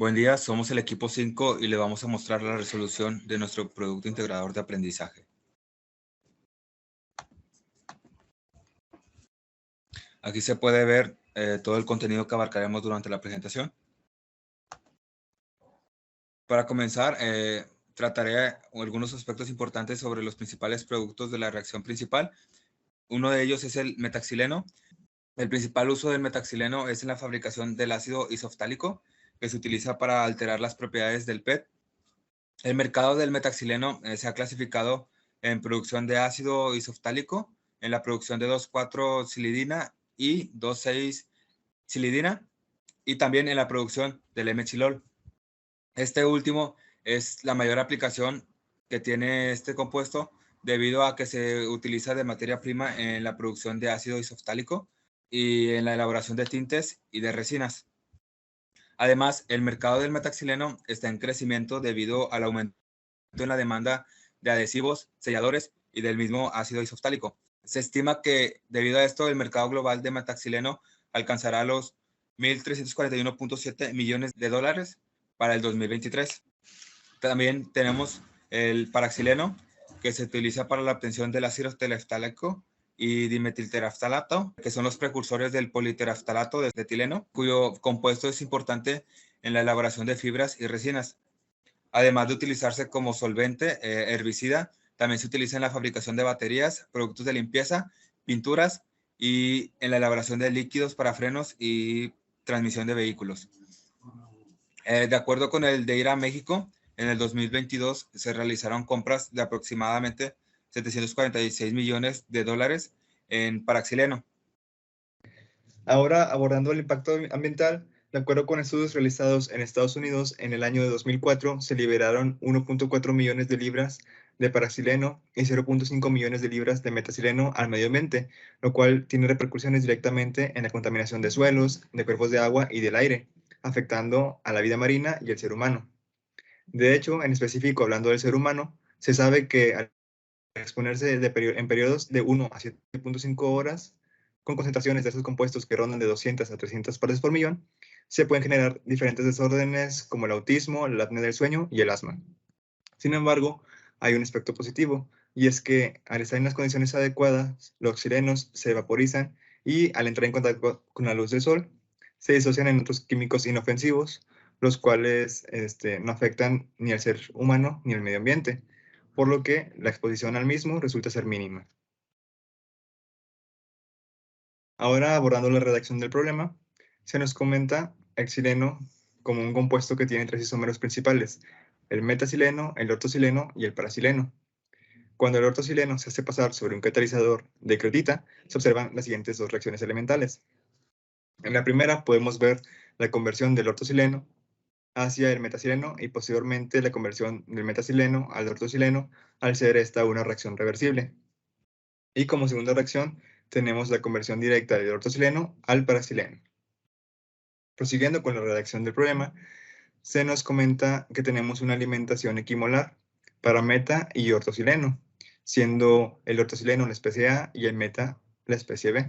Buen día, somos el equipo 5 y le vamos a mostrar la resolución de nuestro producto integrador de aprendizaje. Aquí se puede ver todo el contenido que abarcaremos durante la presentación. Para comenzar, trataré algunos aspectos importantes sobre los principales productos de la reacción principal. Uno de ellos es el metaxileno. El principal uso del metaxileno es en la fabricación del ácido isoftálico, que se utiliza para alterar las propiedades del PET. El mercado del metaxileno se ha clasificado en producción de ácido isoftálico, en la producción de 2,4-silidina y 2,6-silidina, y también en la producción del M-xilol. Este último es la mayor aplicación que tiene este compuesto debido a que se utiliza de materia prima en la producción de ácido isoftálico y en la elaboración de tintes y de resinas. Además, el mercado del metaxileno está en crecimiento debido al aumento en la demanda de adhesivos, selladores y del mismo ácido isoftálico. Se estima que debido a esto el mercado global de metaxileno alcanzará los 1.341.7 millones de dólares para el 2023. También tenemos el paraxileno, que se utiliza para la obtención del ácido tereftálico y dimetilteraftalato, que son los precursores del politeraftalato de etileno, cuyo compuesto es importante en la elaboración de fibras y resinas. Además de utilizarse como solvente, herbicida, también se utiliza en la fabricación de baterías, productos de limpieza, pinturas y en la elaboración de líquidos para frenos y transmisión de vehículos. De acuerdo con el DEIRA México, en el 2022 se realizaron compras de aproximadamente 746 millones de dólares en paraxileno. Ahora, abordando el impacto ambiental, de acuerdo con estudios realizados en Estados Unidos, en el año de 2004 se liberaron 1.4 millones de libras de paraxileno y 0.5 millones de libras de metaxileno al medio ambiente, lo cual tiene repercusiones directamente en la contaminación de suelos, de cuerpos de agua y del aire, afectando a la vida marina y el ser humano. De hecho, en específico, hablando del ser humano, se sabe que al exponerse en periodos de 1 a 7.5 horas, con concentraciones de esos compuestos que rondan de 200 a 300 partes por millón, se pueden generar diferentes desórdenes como el autismo, la apnea del sueño y el asma. Sin embargo, hay un aspecto positivo, y es que al estar en las condiciones adecuadas, los oxigenos se vaporizan y al entrar en contacto con la luz del sol, se disocian en otros químicos inofensivos, los cuales no afectan ni al ser humano ni al medio ambiente, por lo que la exposición al mismo resulta ser mínima. Ahora, abordando la redacción del problema, se nos comenta el xileno como un compuesto que tiene tres isómeros principales: el metaxileno, el ortoxileno y el paraxileno. Cuando el ortoxileno se hace pasar sobre un catalizador de crotita, se observan las siguientes dos reacciones elementales. En la primera podemos ver la conversión del ortoxileno hacia el metaxileno y posteriormente la conversión del metaxileno al ortoxileno, al ser esta una reacción reversible. Y como segunda reacción tenemos la conversión directa del ortoxileno al paraxileno. Prosiguiendo con la redacción del problema, se nos comenta que tenemos una alimentación equimolar para meta y ortoxileno, siendo el ortoxileno la especie A y el meta la especie B.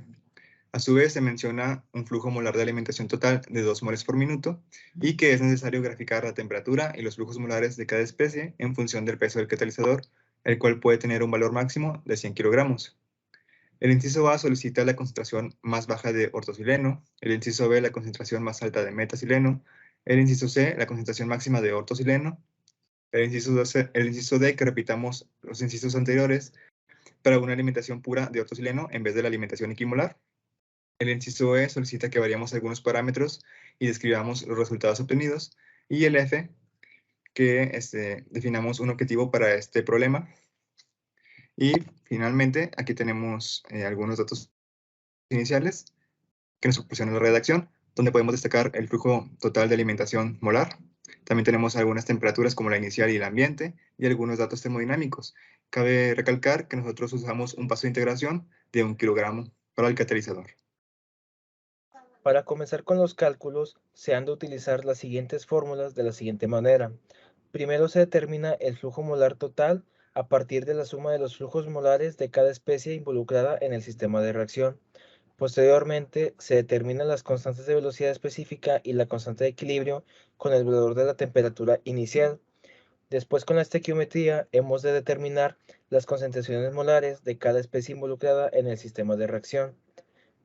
A su vez, se menciona un flujo molar de alimentación total de 2 moles por minuto y que es necesario graficar la temperatura y los flujos molares de cada especie en función del peso del catalizador, el cual puede tener un valor máximo de 100 kilogramos. El inciso A solicita la concentración más baja de ortoxileno, el inciso B la concentración más alta de metaxileno, el inciso C la concentración máxima de ortoxileno, el inciso D que repitamos los incisos anteriores para una alimentación pura de ortoxileno en vez de la alimentación equimolar. El inciso E solicita que variemos algunos parámetros y describamos los resultados obtenidos, y el F que definamos un objetivo para este problema. Y finalmente aquí tenemos algunos datos iniciales que nos proporciona la redacción, donde podemos destacar el flujo total de alimentación molar. También tenemos algunas temperaturas como la inicial y el ambiente y algunos datos termodinámicos. Cabe recalcar que nosotros usamos un paso de integración de 1 kilogramo para el catalizador. Para comenzar con los cálculos, se han de utilizar las siguientes fórmulas de la siguiente manera. Primero se determina el flujo molar total a partir de la suma de los flujos molares de cada especie involucrada en el sistema de reacción. Posteriormente, se determinan las constantes de velocidad específica y la constante de equilibrio con el valor de la temperatura inicial. Después, con la estequiometría, hemos de determinar las concentraciones molares de cada especie involucrada en el sistema de reacción.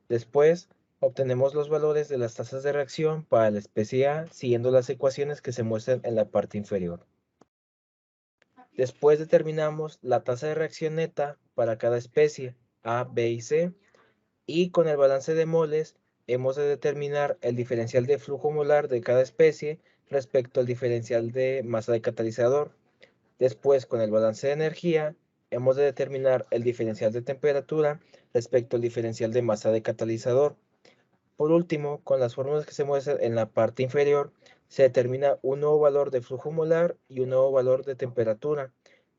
Después, obtenemos los valores de las tasas de reacción para la especie A siguiendo las ecuaciones que se muestran en la parte inferior. Después determinamos la tasa de reacción neta para cada especie A, B y C, y con el balance de moles hemos de determinar el diferencial de flujo molar de cada especie respecto al diferencial de masa de catalizador. Después, con el balance de energía, hemos de determinar el diferencial de temperatura respecto al diferencial de masa de catalizador. Por último, con las fórmulas que se muestran en la parte inferior, se determina un nuevo valor de flujo molar y un nuevo valor de temperatura.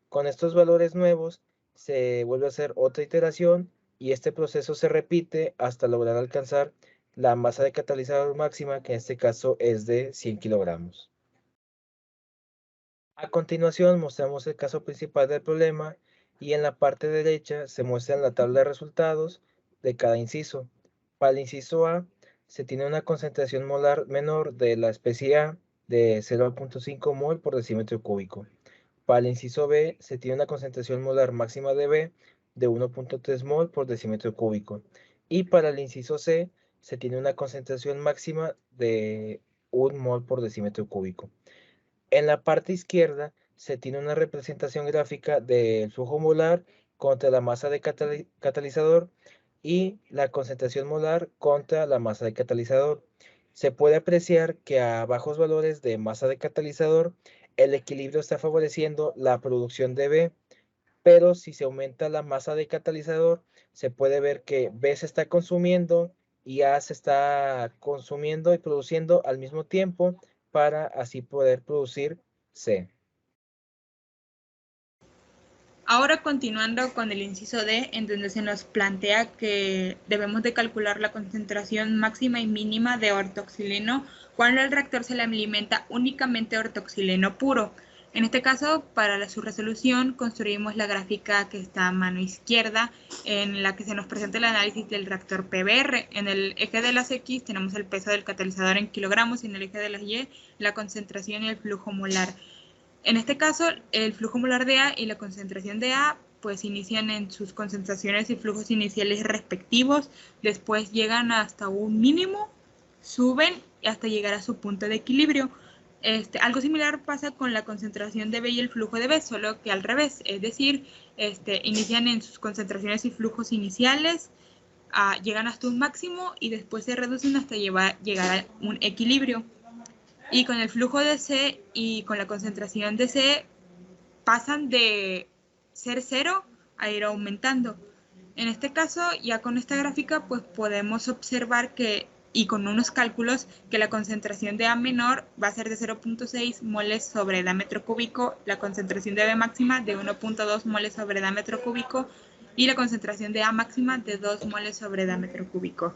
Con estos valores nuevos, se vuelve a hacer otra iteración y este proceso se repite hasta lograr alcanzar la masa de catalizador máxima, que en este caso es de 100 kilogramos. A continuación mostramos el caso principal del problema y en la parte derecha se muestra la tabla de resultados de cada inciso. Para el inciso A se tiene una concentración molar menor de la especie A de 0.5 mol por decímetro cúbico. Para el inciso B se tiene una concentración molar máxima de B de 1.3 mol por decímetro cúbico. Y para el inciso C se tiene una concentración máxima de 1 mol por decímetro cúbico. En la parte izquierda se tiene una representación gráfica del flujo molar contra la masa de catalizador y la concentración molar contra la masa de catalizador. Se puede apreciar que a bajos valores de masa de catalizador, el equilibrio está favoreciendo la producción de B, pero si se aumenta la masa de catalizador, se puede ver que B se está consumiendo y A se está consumiendo y produciendo al mismo tiempo, para así poder producir C. Ahora continuando con el inciso D, en donde se nos plantea que debemos de calcular la concentración máxima y mínima de ortoxileno cuando el reactor se le alimenta únicamente ortoxileno puro. En este caso, para su resolución, construimos la gráfica que está a mano izquierda, en la que se nos presenta el análisis del reactor PBR. En el eje de las X tenemos el peso del catalizador en kilogramos y en el eje de las Y la concentración y el flujo molar. En este caso, el flujo molar de A y la concentración de A pues inician en sus concentraciones y flujos iniciales respectivos, después llegan hasta un mínimo, suben hasta llegar a su punto de equilibrio. Algo similar pasa con la concentración de B y el flujo de B, solo que al revés, es decir, inician en sus concentraciones y flujos iniciales, llegan hasta un máximo y después se reducen hasta llegar a un equilibrio. Y con el flujo de C y con la concentración de C pasan de ser 0 a ir aumentando. En este caso, ya con esta gráfica, pues podemos observar que, y con unos cálculos, que la concentración de A menor va a ser de 0.6 moles sobre diámetro cúbico, la concentración de B máxima de 1.2 moles sobre diámetro cúbico y la concentración de A máxima de 2 moles sobre diámetro cúbico.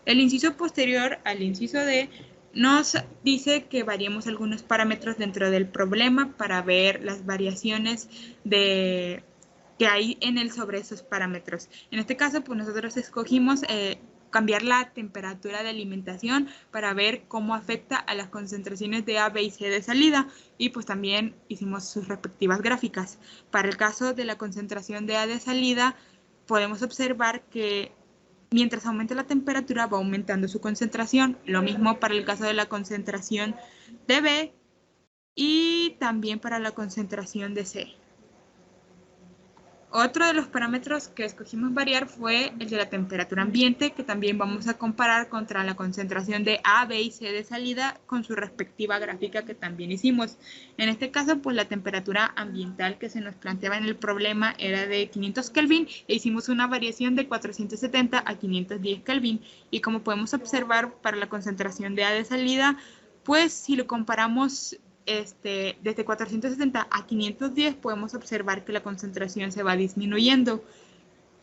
El inciso posterior al inciso D nos dice que variemos algunos parámetros dentro del problema para ver las variaciones que hay en él sobre esos parámetros. En este caso, pues nosotros escogimos cambiar la temperatura de alimentación para ver cómo afecta a las concentraciones de A, B y C de salida, y pues también hicimos sus respectivas gráficas. Para el caso de la concentración de A de salida, podemos observar que mientras aumenta la temperatura va aumentando su concentración. Lo mismo para el caso de la concentración de B y también para la concentración de C. Otro de los parámetros que escogimos variar fue el de la temperatura ambiente, que también vamos a comparar contra la concentración de A, B y C de salida con su respectiva gráfica que también hicimos. En este caso, pues la temperatura ambiental que se nos planteaba en el problema era de 500 Kelvin e hicimos una variación de 470 a 510 Kelvin. Y como podemos observar para la concentración de A de salida, pues si lo comparamos desde 470 a 510 podemos observar que la concentración se va disminuyendo.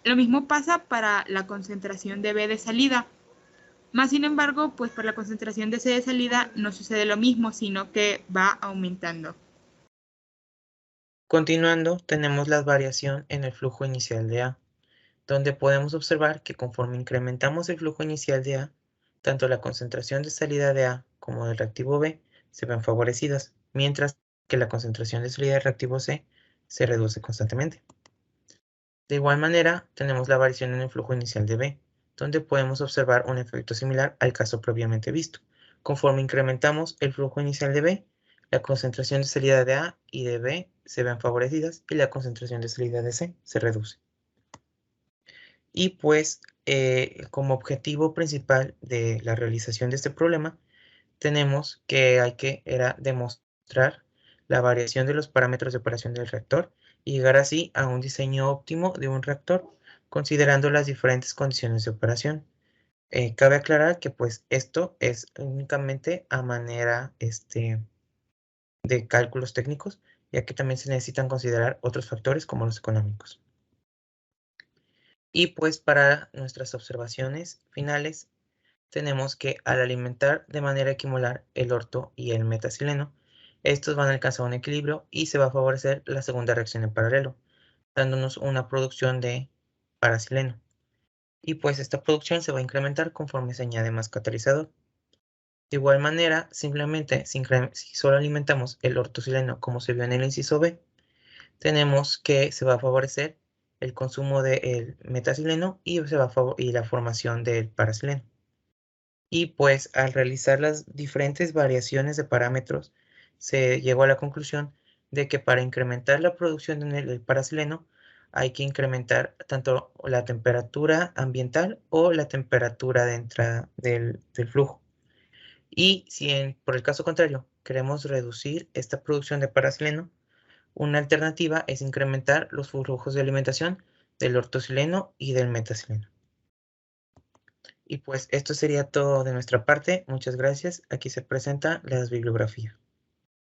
Lo mismo pasa para la concentración de B de salida. Más sin embargo, pues para la concentración de C de salida no sucede lo mismo, sino que va aumentando. Continuando, tenemos la variación en el flujo inicial de A. donde podemos observar que conforme incrementamos el flujo inicial de A, tanto la concentración de salida de A como del reactivo B se ven favorecidas, mientras que la concentración de salida del reactivo C se reduce constantemente. De igual manera, tenemos la variación en el flujo inicial de B, donde podemos observar un efecto similar al caso previamente visto. Conforme incrementamos el flujo inicial de B, la concentración de salida de A y de B se ven favorecidas y la concentración de salida de C se reduce. Y pues, como objetivo principal de la realización de este problema, tenemos que era demostrar la variación de los parámetros de operación del reactor y llegar así a un diseño óptimo de un reactor, considerando las diferentes condiciones de operación. Cabe aclarar que pues esto es únicamente a manera de cálculos técnicos, ya que también se necesitan considerar otros factores como los económicos. Y pues para nuestras observaciones finales, tenemos que al alimentar de manera equimolar el orto y el metacileno, estos van a alcanzar un equilibrio y se va a favorecer la segunda reacción en paralelo, dándonos una producción de paracileno. Y pues esta producción se va a incrementar conforme se añade más catalizador. De igual manera, simplemente si solo alimentamos el ortocileno como se vio en el inciso B, tenemos que se va a favorecer el consumo del metacileno y la formación del paracileno. Y pues al realizar las diferentes variaciones de parámetros, se llegó a la conclusión de que para incrementar la producción del paracileno hay que incrementar tanto la temperatura ambiental o la temperatura de entrada del flujo. Y si por el caso contrario queremos reducir esta producción de paracileno, una alternativa es incrementar los flujos de alimentación del ortocileno y del metacileno. Y pues esto sería todo de nuestra parte. Muchas gracias. Aquí se presenta la bibliografía.